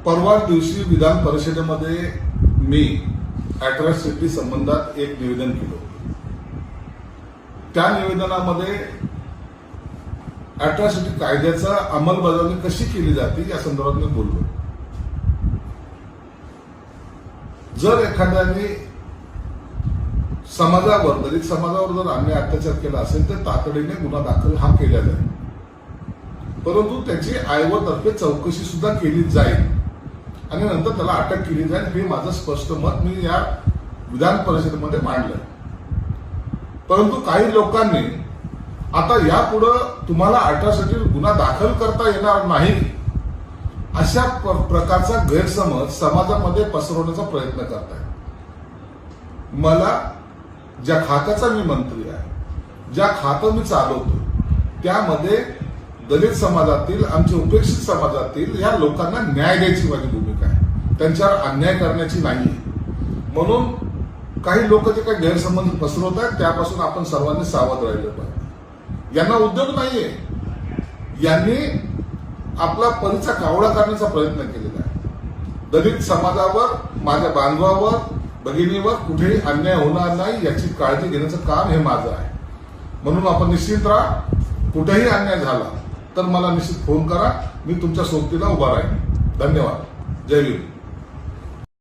परवा दिवशी विधान परिषदेमध्ये मी अॅट्रॉसिटी संबंधात एक निवेदन केलं. त्या निवेदनामध्ये अॅट्रॉसिटी कायद्याचा अंमलबजावणी कशी केली जाते या संदर्भात मी बोललो. जर एखाद्याने समाजावर, दलित समाजावर जर आम्ही अत्याचार केला असेल तर तातडीने गुन्हा दाखल हा केला जाईल, परंतु त्याची आयोगातर्फे चौकशी सुद्धा केली जाईल आणि नंतर त्याला अटक केली जाईल. हे माझं स्पष्ट मत मी या विधान परिषदेमध्ये मांडलं. परंतु काही लोकांनी आता यापुढे तुम्हाला अॅट्रॉसिटी गुन्हा दाखल करता येणार नाही अशा प्रकारचा गैरसमज समाजामध्ये पसरवण्याचा प्रयत्न करताय. मला ज्या खात्याचा मी मंत्री आहे, ज्या खातं मी चालवतो, त्यामध्ये दलित समाजातील, आमच्या उपेक्षित समाजातील या लोकांना न्याय द्यायची माझी भूमिका आहे, त्यांच्यावर अन्याय करण्याची नाहीये. म्हणून काही लोक जे काही गैरसमज पसरवत आहेत त्यापासून आपण सर्वांनी सावध राहिलं पाहिजे. यांना उद्योग नाहीये, यांनी आपला परीचा कावडा करण्याचा प्रयत्न केलेला आहे. दलित समाजावर, माझ्या बांधवावर, भगिनीवर कुठेही अन्याय होणार नाही याची काळजी घेण्याचं काम हे माझं आहे. म्हणून आपण निश्चित राहा. कुठेही अन्याय झाला तर मला निश्चित फोन करा. मी तुमच्या सोबतीला उभा राहीन. धन्यवाद. जय भीम.